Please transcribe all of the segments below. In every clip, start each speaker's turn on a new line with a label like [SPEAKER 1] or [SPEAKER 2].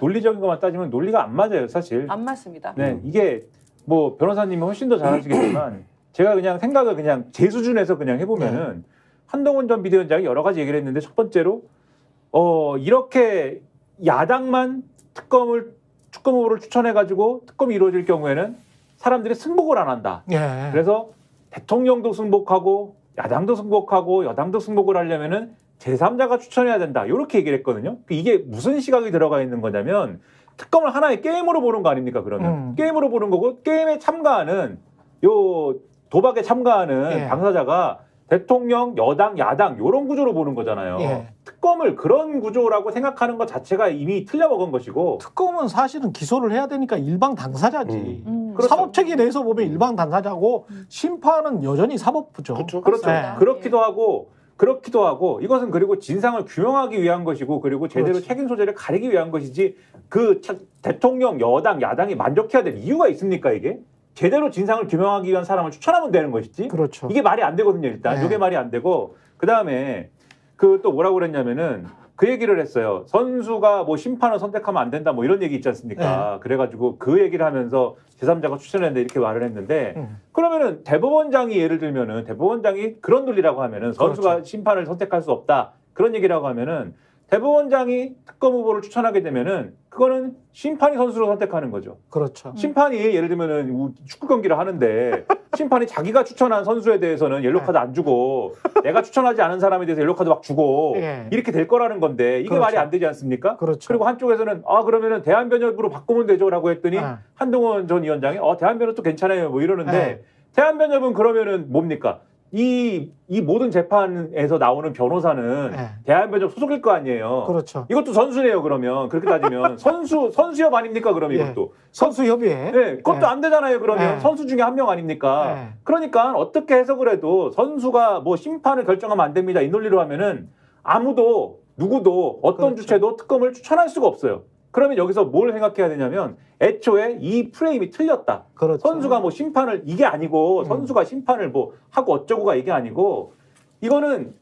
[SPEAKER 1] 논리적인 것만 따지면 논리가 안 맞아요, 사실.
[SPEAKER 2] 안 맞습니다.
[SPEAKER 1] 네, 이게 뭐 변호사님이 훨씬 더 잘 아시겠지만 제가 그냥 생각을 그냥 제 수준에서 그냥 해보면은 한동훈 전 비대위원장이 여러 가지 얘기를 했는데 첫 번째로 이렇게 야당만 특검 후보를 추천해가지고 특검이 이루어질 경우에는 사람들이 승복을 안 한다.
[SPEAKER 3] 예.
[SPEAKER 1] 그래서 대통령도 승복하고 야당도 승복하고 여당도 승복을 하려면은 제3자가 추천해야 된다. 이렇게 얘기를 했거든요. 이게 무슨 시각이 들어가 있는 거냐면 특검을 하나의 게임으로 보는 거 아닙니까? 그러면 게임으로 보는 거고 게임에 참가하는 요 도박에 참가하는 당사자가 대통령, 여당, 야당 이런 구조로 보는 거잖아요. 특검을 그런 구조라고 생각하는 것 자체가 이미 틀려먹은 것이고
[SPEAKER 3] 특검은 사실은 기소를 해야 되니까 일방 당사자지.
[SPEAKER 1] 그렇죠.
[SPEAKER 3] 사법체계 내에서 보면 일방 당사자고 심판은 여전히 사법부죠.
[SPEAKER 1] 그렇죠.
[SPEAKER 3] 네.
[SPEAKER 1] 그렇기도 하고 이것은 그리고 진상을 규명하기 위한 것이고 그리고 제대로
[SPEAKER 3] 그렇지.
[SPEAKER 1] 책임 소재를 가리기 위한 것이지 그 대통령, 여당, 야당이 만족해야 될 이유가 있습니까 이게? 제대로 진상을 규명하기 위한 사람을 추천하면 되는 것이지.
[SPEAKER 3] 그렇죠.
[SPEAKER 1] 이게 말이 안 되거든요 일단.
[SPEAKER 3] 네.
[SPEAKER 1] 이게 말이 안 되고 그다음에 그 또 뭐라고 그랬냐면은 그 얘기를 했어요. 선수가 뭐 심판을 선택하면 안 된다 뭐 이런 얘기 있지 않습니까? 그래가지고 그 얘기를 하면서 제3자가 추천했는데 이렇게 말을 했는데 그러면은 대법원장이 예를 들면은 대법원장이 그런 논리라고 하면은 선수가
[SPEAKER 3] 그렇죠.
[SPEAKER 1] 심판을 선택할 수 없다 그런 얘기라고 하면은 대법원장이 특검 후보를 추천하게 되면은 그거는 심판이 선수를 선택하는 거죠.
[SPEAKER 3] 그렇죠.
[SPEAKER 1] 심판이 예를 들면은 축구 경기를 하는데 심판이 자기가 추천한 선수에 대해서는 옐로카드 안 주고 내가 추천하지 않은 사람에 대해서 옐로카드 막 주고 이렇게 될 거라는 건데 이게
[SPEAKER 3] 그렇죠.
[SPEAKER 1] 말이 안 되지 않습니까?
[SPEAKER 3] 그렇죠.
[SPEAKER 1] 그리고 한쪽에서는 그러면은 대한변협으로 바꾸면 되죠라고 했더니 한동훈 전 위원장이 대한변협도 괜찮아요 뭐 이러는데 대한변협은 그러면은 뭡니까? 이 모든 재판에서 나오는 변호사는 대한변협 소속일 거 아니에요.
[SPEAKER 3] 그렇죠.
[SPEAKER 1] 이것도 선수네요, 그러면. 그렇게 따지면. 선수협 아닙니까, 그러면 이것도.
[SPEAKER 3] 선수협의회.
[SPEAKER 1] 네, 그것도 안 되잖아요, 그러면. 선수 중에 한 명 아닙니까? 그러니까 어떻게 해석을 해도 선수가 뭐 심판을 결정하면 안 됩니다. 이 논리로 하면은 누구도 어떤 주체도 특검을 추천할 수가 없어요. 그러면 여기서 뭘 생각해야 되냐면 애초에 이 프레임이 틀렸다.
[SPEAKER 3] 그렇죠.
[SPEAKER 1] 선수가 뭐 심판을 이게 아니고 선수가 심판을 뭐 하고 어쩌고가 이게 아니고 이거는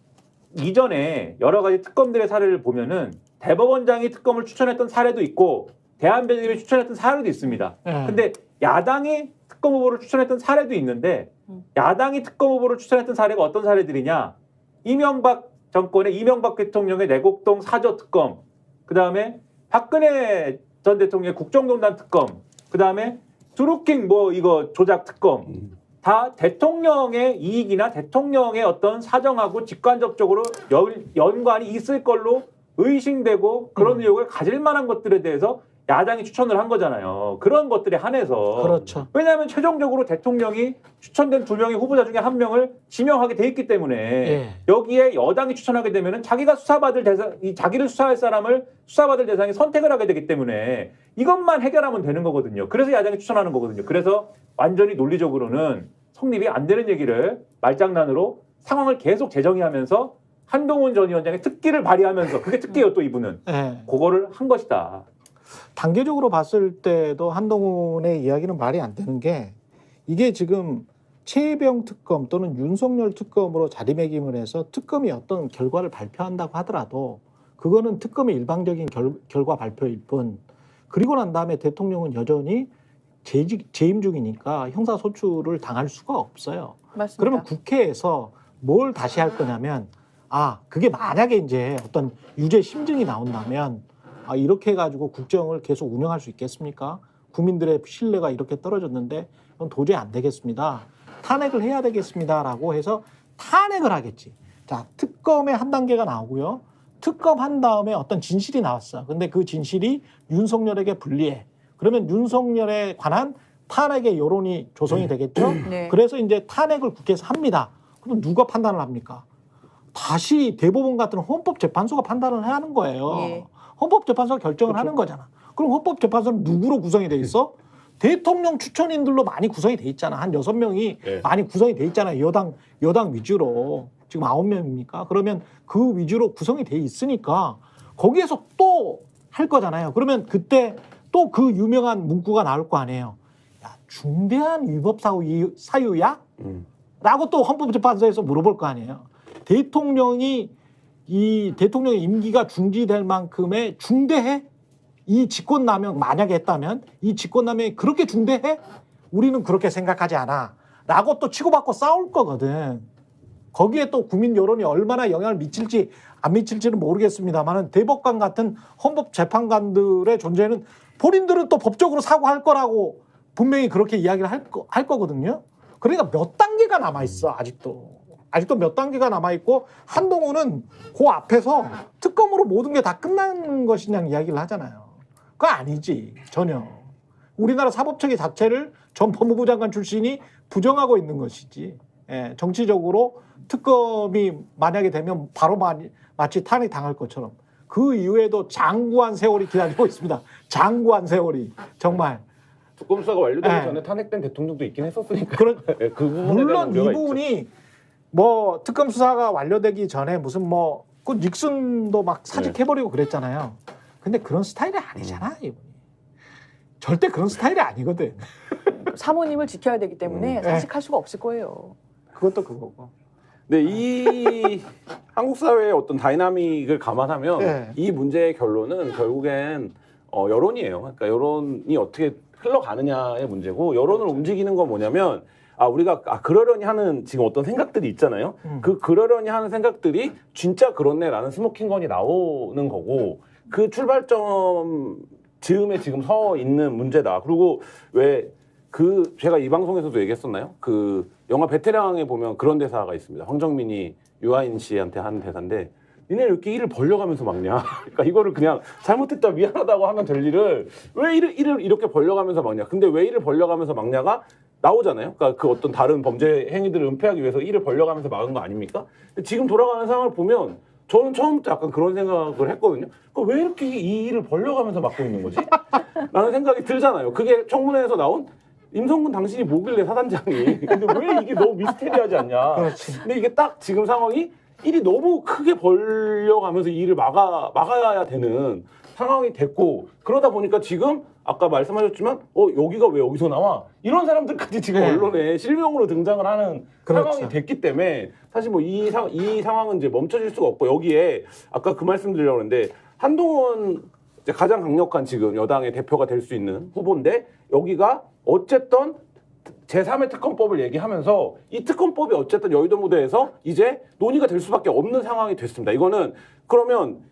[SPEAKER 1] 이전에 여러 가지 특검들의 사례를 보면은 대법원장이 특검을 추천했던 사례도 있고 대한변협이 추천했던 사례도 있습니다. 근데 야당이 특검 후보를 추천했던 사례도 있는데 야당이 특검 후보를 추천했던 사례가 어떤 사례들이냐? 이명박 정권의 이명박 대통령의 내곡동 사저 특검, 그 다음에 박근혜 전 대통령의 국정농단 특검, 그 다음에 드루킹 뭐 이거 조작 특검, 다 대통령의 이익이나 대통령의 어떤 사정하고 직간접적으로 연관이 있을 걸로 의심되고 그런 의혹을 가질 만한 것들에 대해서 야당이 추천을 한 거잖아요. 그런 것들에 한해서.
[SPEAKER 3] 그렇죠.
[SPEAKER 1] 왜냐하면 최종적으로 대통령이 추천된 2명의 후보자 중에 1명을 지명하게 돼 있기 때문에 여기에 여당이 추천하게 되면은 자기가 수사받을 자기를 수사할 사람을 수사받을 대상에 선택을 하게 되기 때문에 이것만 해결하면 되는 거거든요. 그래서 야당이 추천하는 거거든요. 그래서 완전히 논리적으로는 성립이 안 되는 얘기를 말장난으로 상황을 계속 재정의하면서 한동훈 전 위원장의 특기를 발휘하면서 그게 특기예요 또 이분은. 그거를 한 것이다.
[SPEAKER 3] 단계적으로 봤을 때도 한동훈의 이야기는 말이 안 되는 게 이게 지금 최혜병 특검 또는 윤석열 특검으로 자리매김을 해서 특검이 어떤 결과를 발표한다고 하더라도 그거는 특검의 일방적인 결과 발표일 뿐 그리고 난 다음에 대통령은 여전히 재임 중이니까 형사소추를 당할 수가 없어요.
[SPEAKER 2] 맞습니다.
[SPEAKER 3] 그러면 국회에서 뭘 다시 할 거냐면 그게 만약에 이제 어떤 유죄 심증이 나온다면 이렇게 해가지고 국정을 계속 운영할 수 있겠습니까? 국민들의 신뢰가 이렇게 떨어졌는데 그건 도저히 안 되겠습니다. 탄핵을 해야 되겠습니다라고 해서 탄핵을 하겠지. 자, 특검의 한 단계가 나오고요. 특검한 다음에 어떤 진실이 나왔어. 근데 그 진실이 윤석열에게 불리해. 그러면 윤석열에 관한 탄핵의 여론이 조성이 되겠죠. 그래서 이제 탄핵을 국회에서 합니다. 그럼 누가 판단을 합니까? 다시 대법원 같은 헌법재판소가 판단을 해야 하는 거예요. 헌법재판소가 결정을 하는 거잖아. 그럼 헌법재판소는 누구로 구성이 돼 있어? 대통령 추천인들로 많이 구성이 돼 있잖아. 한 6명이 많이 구성이 돼 있잖아요. 여당 위주로. 지금 9명입니까? 그러면 그 위주로 구성이 돼 있으니까 거기에서 또 할 거잖아요. 그러면 그때 또 그 유명한 문구가 나올 거 아니에요. 야, 중대한 위법 사유야? 라고 또 헌법재판소에서 물어볼 거 아니에요. 대통령의 임기가 중지될 만큼의 중대해? 이 직권남용 만약에 했다면 이 직권남용이 그렇게 중대해? 우리는 그렇게 생각하지 않아. 라고 또 치고받고 싸울 거거든. 거기에 또 국민 여론이 얼마나 영향을 미칠지 안 미칠지는 모르겠습니다만 대법관 같은 헌법재판관들의 존재는 본인들은 또 법적으로 사고할 거라고 분명히 그렇게 이야기를 할 거거든요. 그러니까 몇 단계가 남아있어 아직도 몇 단계가 남아있고 한동훈은 그 앞에서 특검으로 모든 게 다 끝난 것이냐는 이야기를 하잖아요. 그거 아니지 전혀. 우리나라 사법체계 자체를 전 법무부 장관 출신이 부정하고 있는 것이지. 예, 정치적으로 특검이 만약에 되면 바로 마치 탄핵 당할 것처럼 그 이후에도 장구한 세월이 기다리고 있습니다. 장구한 세월이 정말.
[SPEAKER 2] 특검 수사가 완료되기
[SPEAKER 3] 네.
[SPEAKER 2] 전에 탄핵된 대통령도 있긴 했었으니까.
[SPEAKER 3] 그런
[SPEAKER 2] 그 부분에
[SPEAKER 3] 물론
[SPEAKER 2] 대한
[SPEAKER 3] 이
[SPEAKER 2] 우려가
[SPEAKER 3] 부분이 뭐 특검 수사가 완료되기 전에 무슨 뭐 그 닉슨도 막 사직해버리고 그랬잖아요. 근데 그런 스타일이 아니잖아 이분이. 절대 그런 스타일이 아니거든.
[SPEAKER 4] 사모님을 지켜야 되기 때문에 사직할 수가 없을 거예요.
[SPEAKER 3] 그것도 그거고.
[SPEAKER 2] 네, 이 한국 사회의 어떤 다이나믹을 감안하면
[SPEAKER 3] 네.
[SPEAKER 2] 이 문제의 결론은 결국엔 여론이에요. 그러니까 여론이 어떻게 흘러가느냐의 문제고 여론을 움직이는 건 뭐냐면 우리가 그러려니 하는 지금 어떤 생각들이 있잖아요. 그 그러려니 하는 생각들이 진짜 그렇네라는 스모킹건이 나오는 거고 그 출발점 즈음에 지금 서 있는 문제다. 그리고 왜 제가 이 방송에서도 얘기했었나요? 그 영화 베테랑에 보면 그런 대사가 있습니다. 황정민이 유아인 씨한테 하는 대사인데 니네 이렇게 일을 벌려가면서 막냐? 그러니까 이거를 그냥 잘못했다 미안하다고 하면 될 일을 왜 일을 이렇게 벌려가면서 막냐? 근데 왜 일을 벌려가면서 막냐가 나오잖아요. 그러니까 그 어떤 다른 범죄 행위들을 은폐하기 위해서 일을 벌려가면서 막은 거 아닙니까? 근데 지금 돌아가는 상황을 보면 저는 처음부터 약간 그런 생각을 했거든요. 그러니까 왜 이렇게 이 일을 벌려가면서 막고 있는 거지? 라는 생각이 들잖아요. 그게 청문회에서 나온 임성근 당신이 뭐길래 사단장이. 근데 왜 이게 너무 미스테리하지 않냐.
[SPEAKER 3] 그렇지.
[SPEAKER 2] 근데 이게 딱 지금 상황이 일이 너무 크게 벌려가면서 이 일을 막아야 되는 상황이 됐고 그러다 보니까 지금 아까 말씀하셨지만 여기가 왜 여기서 나와? 이런 사람들까지 지금
[SPEAKER 3] 네.
[SPEAKER 2] 언론에 실명으로 등장을 하는
[SPEAKER 3] 그렇죠.
[SPEAKER 2] 상황이 됐기 때문에 사실 뭐 이 상황은 이제 멈춰질 수가 없고 여기에 아까 그 말씀 드리려고 했는데 한동훈 이제 가장 강력한 지금 여당의 대표가 될 수 있는 후보인데 여기가 어쨌든 제3의 특검법을 얘기하면서 이 특검법이 어쨌든 여의도 무대에서 이제 논의가 될 수밖에 없는 상황이 됐습니다. 이거는 그러면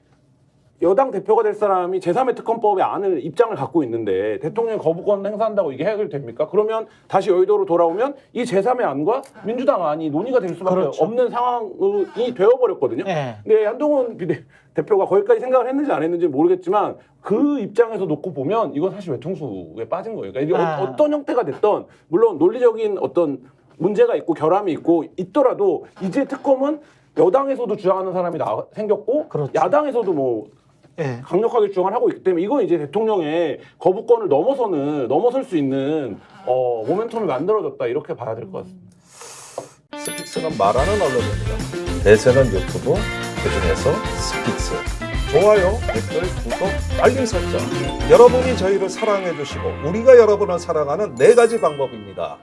[SPEAKER 2] 여당 대표가 될 사람이 제3의 특검법의 입장을 갖고 있는데 대통령이 거부권 행사한다고 이게 해결됩니까? 그러면 다시 여의도로 돌아오면 이 제3의 안과 민주당 안이 논의가 될 수밖에
[SPEAKER 3] 그렇죠.
[SPEAKER 2] 없는 상황이 되어버렸거든요.
[SPEAKER 3] 네.
[SPEAKER 2] 근데 한동훈 대표가 거기까지 생각을 했는지 안 했는지 모르겠지만 그 입장에서 놓고 보면 이건 사실 외통수에 빠진 거예요. 그러니까 이게 어떤 형태가 됐던 물론 논리적인 어떤 문제가 있고 결함이 있더라도 이제 특검은 여당에서도 주장하는 사람이 생겼고
[SPEAKER 3] 그렇죠.
[SPEAKER 2] 야당에서도 뭐
[SPEAKER 3] 예.
[SPEAKER 2] 강력하게 주장을 하고 있기 때문에 이건 이제 대통령의 거부권을 넘어설 수 있는 모멘텀을 만들어줬다 이렇게 봐야 될 것 같습니다.
[SPEAKER 5] 스픽스는 말하는 언론입니다. 대세는 유튜브, 그중에서 스픽스. 좋아요, 댓글, 구독, 알림 설정. 여러분이 저희를 사랑해 주시고 우리가 여러분을 사랑하는 4가지 방법입니다.